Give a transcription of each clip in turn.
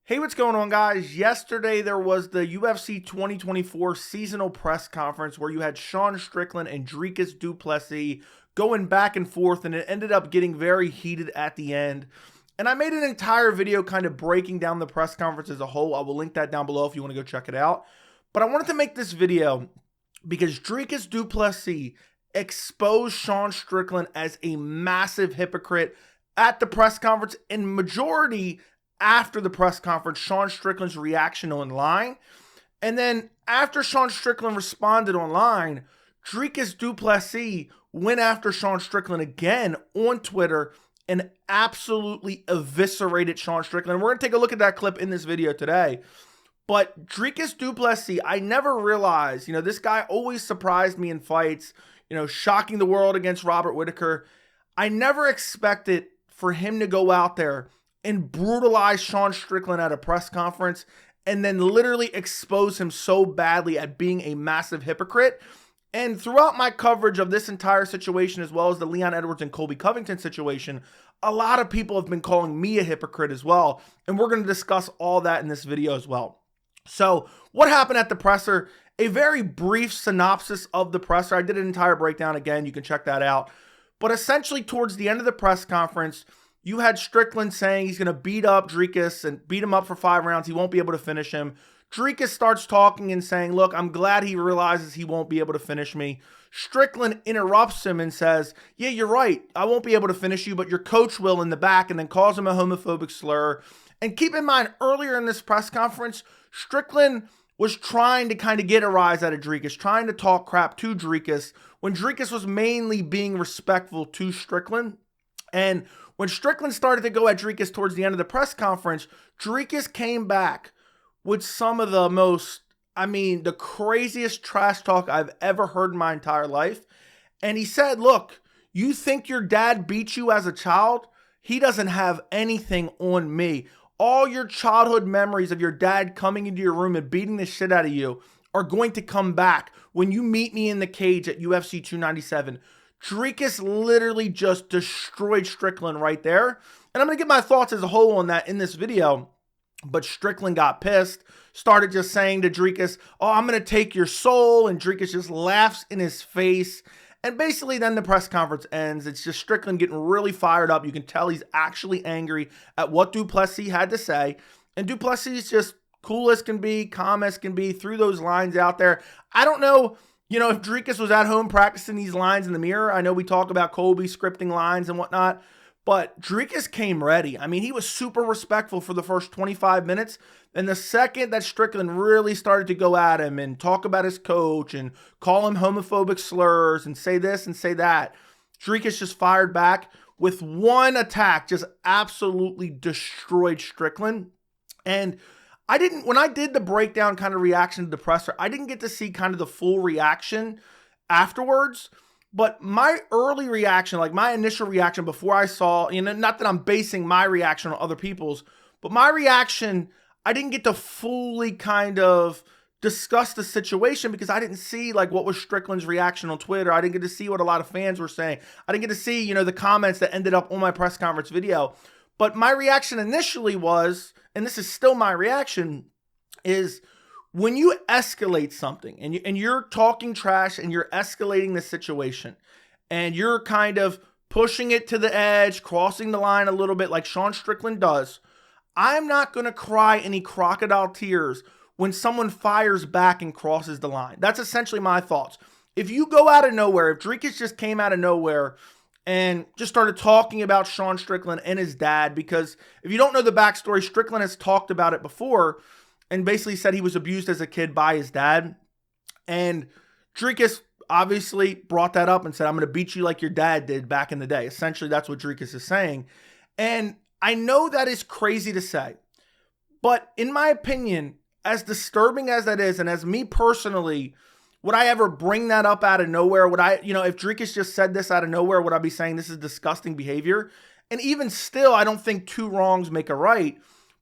Hey, what's going on, guys? Yesterday, there was the UFC 2024 seasonal press conference where you had Sean Strickland and Dricus Du Plessis going back and forth, and it ended up getting very heated at the end. And I made an entire video kind of breaking down the press conference as a whole. I will link that down below if you want to go check it out. But I wanted to make this video because Dricus Du Plessis exposed Sean Strickland as a massive hypocrite at the press conference, and majority after the press conference, Sean Strickland's reaction online. And then after Sean Strickland responded online, Dricus Du Plessis went after Sean Strickland again on Twitter and absolutely eviscerated Sean Strickland. We're going to take a look at that clip in this video today. But Dricus Du Plessis, I never realized, this guy always surprised me in fights, shocking the world against Robert Whittaker. I never expected for him to go out there and brutalize Sean Strickland at a press conference and then literally expose him so badly at being a massive hypocrite. And throughout my coverage of this entire situation, as well as the Leon Edwards and Colby Covington situation, a lot of people have been calling me a hypocrite as well. And we're going to discuss all that in this video as well. So what happened at the presser? A very brief synopsis of the presser. I did an entire breakdown again. You can check that out. But essentially towards the end of the press conference, you had Strickland saying he's going to beat up Dricus and beat him up for 5 rounds. He won't be able to finish him. Dricus starts talking and saying, look, I'm glad he realizes he won't be able to finish me. Strickland interrupts him and says, yeah, you're right. I won't be able to finish you, but your coach will in the back, and then calls him a homophobic slur. And keep in mind, earlier in this press conference, Strickland was trying to kind of get a rise out of Dricus, trying to talk crap to Dricus, when Dricus was mainly being respectful to Strickland. And when Strickland started to go at Dricus towards the end of the press conference, Dricus came back with some of the most, the craziest trash talk I've ever heard in my entire life. And he said, look, you think your dad beat you as a child? He doesn't have anything on me. All your childhood memories of your dad coming into your room and beating the shit out of you are going to come back when you meet me in the cage at UFC 297. Dricus literally just destroyed Strickland right there. And I'm going to get my thoughts as a whole on that in this video. But Strickland got pissed, started just saying to Dricus, oh, I'm going to take your soul. And Dricus just laughs in his face. And basically then the press conference ends. It's just Strickland getting really fired up. You can tell he's actually angry at what Du Plessis had to say. And Du Plessis is just cool as can be, calm as can be, threw those lines out there. I don't know, if Dricus was at home practicing these lines in the mirror. I know we talk about Colby scripting lines and whatnot, but Dricus came ready. He was super respectful for the first 25 minutes. And the second that Strickland really started to go at him and talk about his coach and call him homophobic slurs and say this and say that, Dricus just fired back with one attack, just absolutely destroyed Strickland. And when I did the breakdown kind of reaction to the presser, I didn't get to see kind of the full reaction afterwards. But my early reaction, like my initial reaction before I saw, not that I'm basing my reaction on other people's, but my reaction, I didn't get to fully kind of discuss the situation because I didn't see like what was Strickland's reaction on Twitter. I didn't get to see what a lot of fans were saying. I didn't get to see, the comments that ended up on my press conference video. But my reaction initially was, and this is still my reaction, is when you escalate something and you're talking trash and you're escalating the situation and you're kind of pushing it to the edge, crossing the line a little bit like Sean Strickland does, I'm not going to cry any crocodile tears when someone fires back and crosses the line. That's essentially my thoughts. If you go out of nowhere, if Dricus just came out of nowhere and just started talking about Sean Strickland and his dad, because if you don't know the backstory, Strickland has talked about it before and basically said he was abused as a kid by his dad. And Dricus obviously brought that up and said, I'm going to beat you like your dad did back in the day. Essentially, that's what Dricus is saying. And I know that is crazy to say, but in my opinion, as disturbing as that is, and as me personally, would I ever bring that up out of nowhere? Would I, if Dricus just said this out of nowhere, would I be saying this is disgusting behavior? And even still, I don't think 2 wrongs make a right.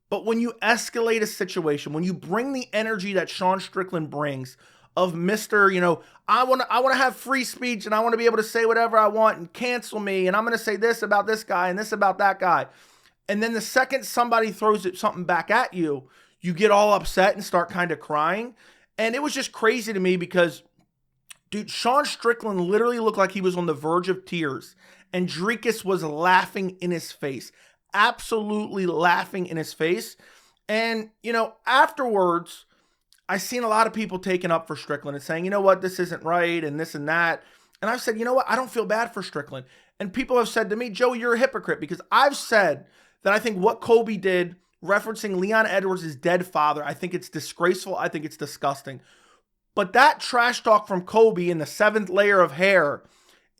But when you escalate a situation, when you bring the energy that Sean Strickland brings of Mr., I want to have free speech and I want to be able to say whatever I want and cancel me and I'm going to say this about this guy and this about that guy. And then the second somebody throws something back at you, you get all upset and start kind of crying. And it was just crazy to me because, dude, Sean Strickland literally looked like he was on the verge of tears. And Dricus was laughing in his face. Absolutely laughing in his face. And, afterwards, I seen a lot of people taking up for Strickland and saying, you know what, this isn't right and this and that. And I've said, you know what, I don't feel bad for Strickland. And people have said to me, Joe, you're a hypocrite, because I've said that I think what Colby did, referencing Leon Edwards' dead father, I think it's disgraceful. I think it's disgusting. But that trash talk from Colby in the seventh layer of hair,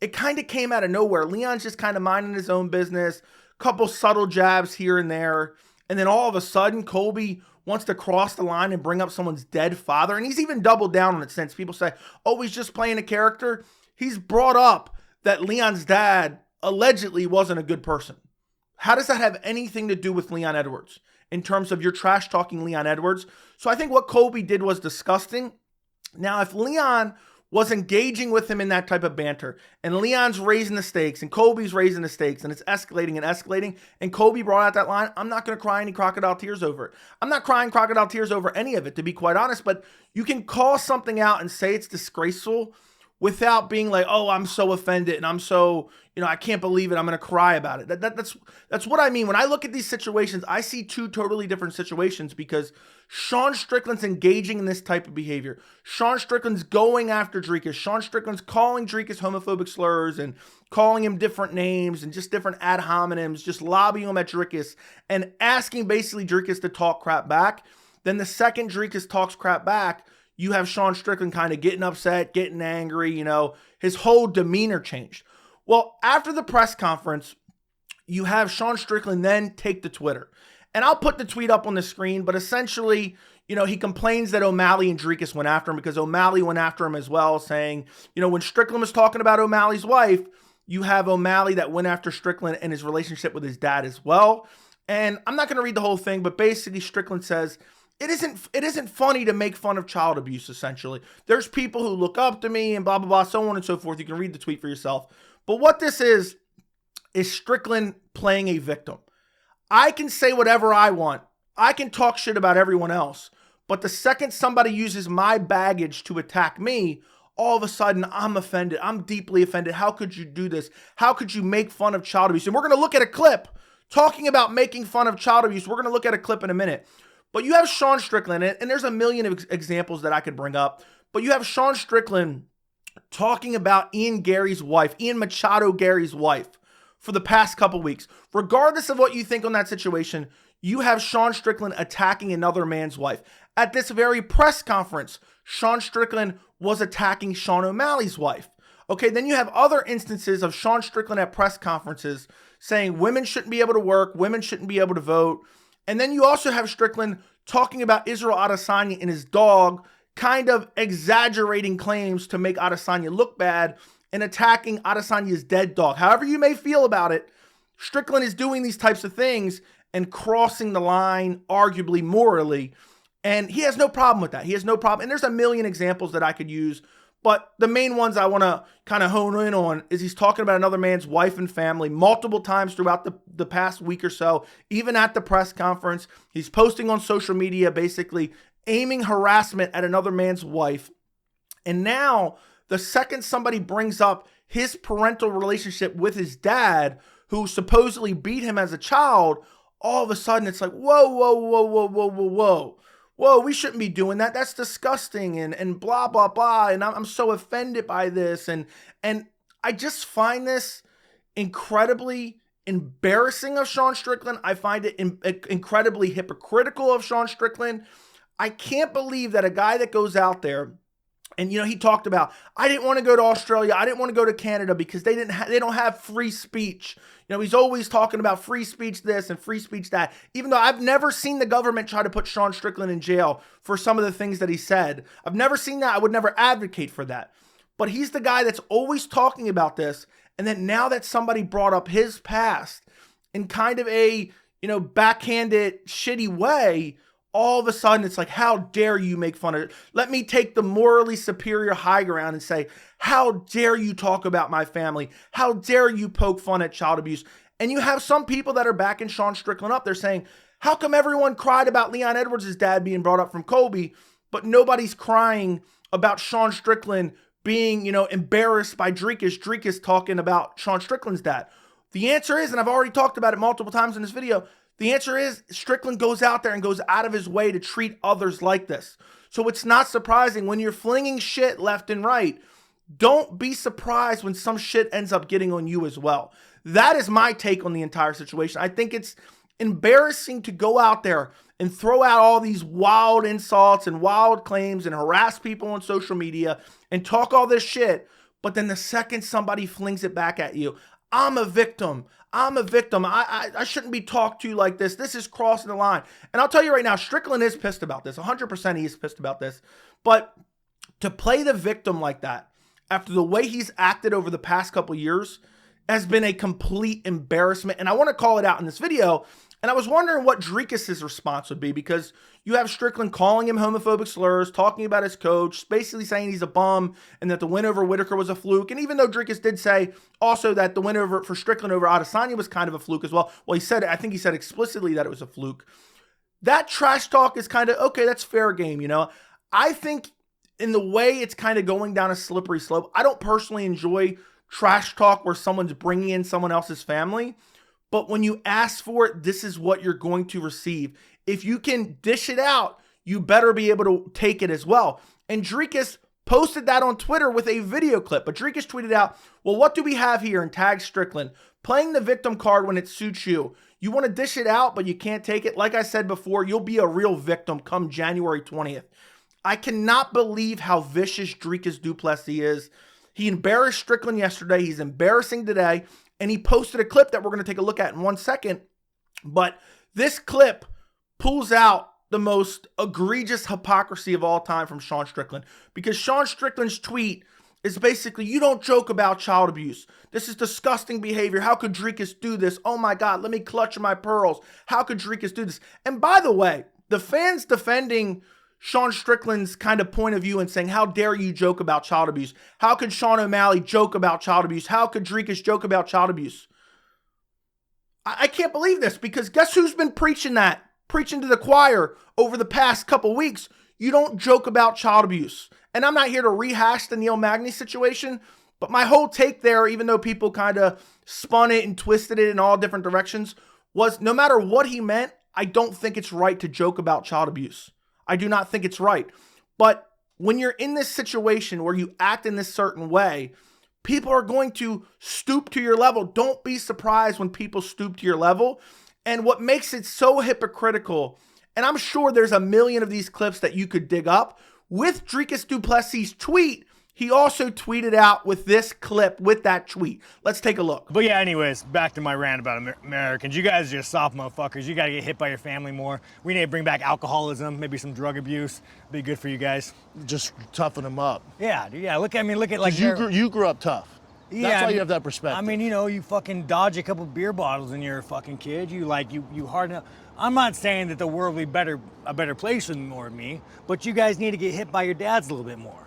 it kind of came out of nowhere. Leon's just kind of minding his own business, couple subtle jabs here and there. And then all of a sudden, Colby wants to cross the line and bring up someone's dead father. And he's even doubled down on it since. People say, oh, he's just playing a character. He's brought up that Leon's dad allegedly wasn't a good person. How does that have anything to do with Leon Edwards in terms of your trash talking Leon Edwards? So I think what Colby did was disgusting. Now, if Leon was engaging with him in that type of banter, and Leon's raising the stakes, and Colby's raising the stakes, and it's escalating, and Colby brought out that line, I'm not going to cry any crocodile tears over it. I'm not crying crocodile tears over any of it, to be quite honest, but you can call something out and say it's disgraceful without being like, oh, I'm so offended, and I'm so, I can't believe it, I'm going to cry about it. That's what I mean. When I look at these situations, I see two totally different situations, because Sean Strickland's engaging in this type of behavior. Sean Strickland's going after Dricus. Sean Strickland's calling Dricus homophobic slurs and calling him different names and just different ad hominems, just lobbying him at Dricus and asking basically Dricus to talk crap back. Then the second Dricus talks crap back, you have Sean Strickland kind of getting upset, getting angry, his whole demeanor changed. Well, after the press conference, you have Sean Strickland then take to Twitter. And I'll put the tweet up on the screen, but essentially, he complains that O'Malley and Dricus went after him because O'Malley went after him as well, saying, when Strickland was talking about O'Malley's wife, you have O'Malley that went after Strickland and his relationship with his dad as well. And I'm not going to read the whole thing, but basically Strickland says, it isn't funny to make fun of child abuse, essentially. There's people who look up to me and blah, blah, blah, so on and so forth. You can read the tweet for yourself. But what this is Strickland playing a victim. I can say whatever I want. I can talk shit about everyone else. But the second somebody uses my baggage to attack me, all of a sudden I'm offended. I'm deeply offended. How could you do this? How could you make fun of child abuse? And we're going to look at a clip talking about making fun of child abuse. We're going to look at a clip in a minute. But you have Sean Strickland, and there's a million of examples that I could bring up. But you have Sean Strickland talking about Ian Machado Gary's wife, for the past couple weeks. Regardless of what you think on that situation, you have Sean Strickland attacking another man's wife. At this very press conference, Sean Strickland was attacking Sean O'Malley's wife. Okay, then you have other instances of Sean Strickland at press conferences saying women shouldn't be able to work, women shouldn't be able to vote. And then you also have Strickland talking about Israel Adesanya and his dog, kind of exaggerating claims to make Adesanya look bad, and attacking Adesanya's dead dog. However you may feel about it, Strickland is doing these types of things and crossing the line, arguably morally, and he has no problem with that. He has no problem. And there's a million examples that I could use, but the main ones I want to kind of hone in on is he's talking about another man's wife and family multiple times throughout the past week or so, even at the press conference. He's posting on social media, basically aiming harassment at another man's wife. And now, the second somebody brings up his parental relationship with his dad, who supposedly beat him as a child, all of a sudden it's like, whoa, we shouldn't be doing that. That's disgusting and blah, blah, blah. And I'm so offended by this. And I just find this incredibly embarrassing of Sean Strickland. I find it incredibly hypocritical of Sean Strickland. I can't believe that a guy that goes out there, and, he talked about, I didn't want to go to Australia. I didn't want to go to Canada because they don't have free speech. He's always talking about free speech this and free speech that, even though I've never seen the government try to put Sean Strickland in jail for some of the things that he said. I've never seen that. I would never advocate for that. But he's the guy that's always talking about this. And then now that somebody brought up his past in kind of a, backhanded, shitty way, all of a sudden it's like, how dare you make fun of it? Let me take the morally superior high ground and say, how dare you talk about my family? How dare you poke fun at child abuse? And you have some people that are backing Sean Strickland up. They're saying, how come everyone cried about Leon Edwards' dad being brought up from Kobe, but nobody's crying about Sean Strickland being, embarrassed by Dricus talking about Sean Strickland's dad? The answer is, and I've already talked about it multiple times in this video, the answer is Strickland goes out there and goes out of his way to treat others like this. So it's not surprising when you're flinging shit left and right. Don't be surprised when some shit ends up getting on you as well. That is my take on the entire situation. I think it's embarrassing to go out there and throw out all these wild insults and wild claims and harass people on social media and talk all this shit. But then the second somebody flings it back at you, I'm a victim. I'm a victim. I shouldn't be talked to like this. This is crossing the line. And I'll tell you right now, Strickland is pissed about this. 100% he is pissed about this. But to play the victim like that, after the way he's acted over the past couple years, has been a complete embarrassment. And I want to call it out in this video. And I was wondering what Dricus' response would be, because you have Strickland calling him homophobic slurs, talking about his coach, basically saying he's a bum and that the win over Whitaker was a fluke. And even though Dricus did say also that the win for Strickland over Adesanya was kind of a fluke as well. Well, I think he said explicitly that it was a fluke. That trash talk is kind of, okay, that's fair game, I think in the way it's kind of going down a slippery slope, I don't personally enjoy trash talk where someone's bringing in someone else's family. But when you ask for it, this is what you're going to receive. If you can dish it out, you better be able to take it as well. And Dricus posted that on Twitter with a video clip. But Dricus tweeted out, well, what do we have here? And tagged Strickland. Playing the victim card when it suits you. You want to dish it out, but you can't take it. Like I said before, you'll be a real victim come January 20th. I cannot believe how vicious Dricus Du Plessis is. He embarrassed Strickland yesterday. He's embarrassing today. And he posted a clip that we're going to take a look at in 1 second. But this clip pulls out the most egregious hypocrisy of all time from Sean Strickland. Because Sean Strickland's tweet is basically, you don't joke about child abuse. This is disgusting behavior. How could Dricus do this? Oh my God, let me clutch my pearls. How could Dricus do this? And by the way, the fans defending Sean Strickland's kind of point of view and saying, how dare you joke about child abuse? How could Sean O'Malley joke about child abuse? How could Dricus joke about child abuse? I can't believe this, because guess who's been preaching to the choir over the past couple weeks? You don't joke about child abuse. And I'm not here to rehash the Neil Magny situation, but my whole take there, even though people kind of spun it and twisted it in all different directions, was no matter what he meant, I don't think it's right to joke about child abuse. I do not think it's right. But when you're in this situation where you act in this certain way, people are going to stoop to your level. Don't be surprised when people stoop to your level. And what makes it so hypocritical, and I'm sure there's a million of these clips that you could dig up, with Dricus Du Plessis' tweet, he also tweeted out with this clip, with that tweet. Let's take a look. But yeah, anyways, back to my rant about Americans. You guys are just soft motherfuckers. You gotta get hit by your family more. We need to bring back alcoholism, maybe some drug abuse. Be good for you guys. Just toughen them up. Yeah, dude, yeah. Look at like you grew up tough. Yeah, That's why you have that perspective. I mean, you fucking dodge a couple beer bottles and you're a fucking kid. You harden up. I'm not saying that the world will be a better place with more of me, but you guys need to get hit by your dads a little bit more.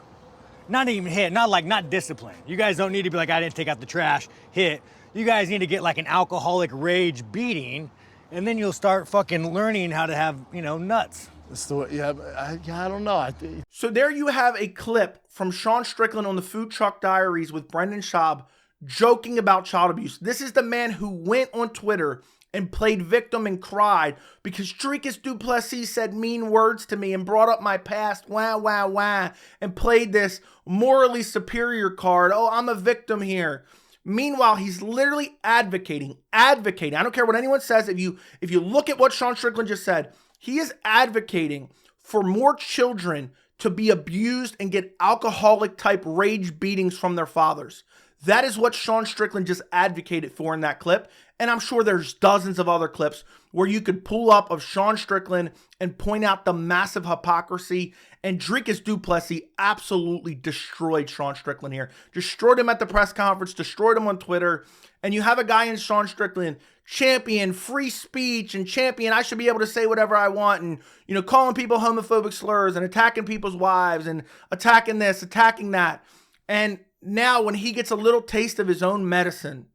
Not even hit, not discipline. You guys don't need to be like, I didn't take out the trash, hit. You guys need to get like an alcoholic rage beating, and then you'll start fucking learning how to have, nuts. That's the way, yeah, I don't know. So there you have a clip from Sean Strickland on the Food Truck Diaries with Brendan Schaub joking about child abuse. This is the man who went on Twitter and played victim and cried because Dricus Du Plessis said mean words to me and brought up my past, and played this morally superior card. Oh, I'm a victim here. Meanwhile, he's literally advocating. I don't care what anyone says. If you look at what Sean Strickland just said, he is advocating for more children to be abused and get alcoholic type rage beatings from their fathers. That is what Sean Strickland just advocated for in that clip. And I'm sure there's dozens of other clips where you could pull up of Sean Strickland and point out the massive hypocrisy. And Dricus Du Plessis absolutely destroyed Sean Strickland here. Destroyed him at the press conference, destroyed him on Twitter. And you have a guy in Sean Strickland, champion free speech and champion I should be able to say whatever I want, and calling people homophobic slurs and attacking people's wives and attacking this, attacking that. And now when he gets a little taste of his own medicine,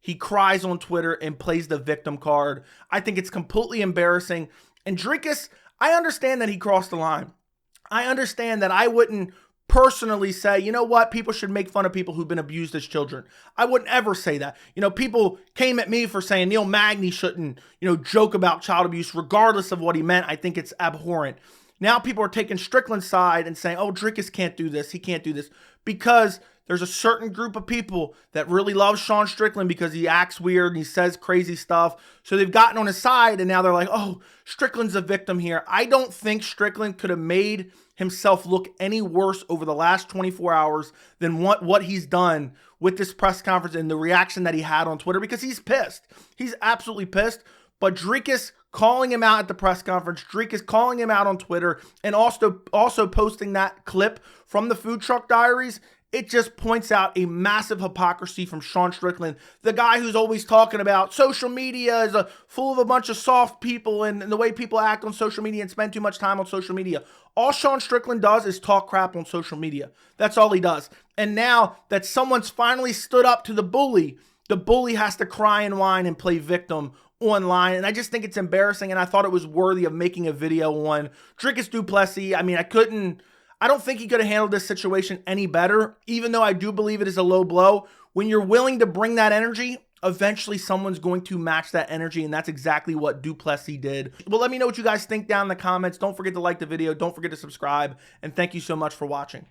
he cries on Twitter and plays the victim card. I think it's completely embarrassing. And Dricus, I understand that he crossed the line. I understand that I wouldn't personally say, you know what, people should make fun of people who've been abused as children. I wouldn't ever say that. You know, people came at me for saying Neil Magny shouldn't, joke about child abuse regardless of what he meant. I think it's abhorrent. Now people are taking Strickland's side and saying, oh, Dricus can't do this. He can't do this because there's a certain group of people that really love Sean Strickland because he acts weird and he says crazy stuff. So they've gotten on his side and now they're like, oh, Strickland's a victim here. I don't think Strickland could have made himself look any worse over the last 24 hours than what he's done with this press conference and the reaction that he had on Twitter, because he's pissed. He's absolutely pissed. But Dricus calling him out at the press conference, Dricus calling him out on Twitter, and also posting that clip from the Food Truck Diaries, it just points out a massive hypocrisy from Sean Strickland, the guy who's always talking about social media is full of a bunch of soft people and the way people act on social media and spend too much time on social media. All Sean Strickland does is talk crap on social media. That's all he does. And now that someone's finally stood up to the bully has to cry and whine and play victim online. And I just think it's embarrassing, and I thought it was worthy of making a video on Dricus Du Plessis. I mean, I don't think he could have handled this situation any better, even though I do believe it is a low blow. When you're willing to bring that energy, eventually someone's going to match that energy, and that's exactly what Du Plessis did. Well, let me know what you guys think down in the comments. Don't forget to like the video. Don't forget to subscribe, and thank you so much for watching.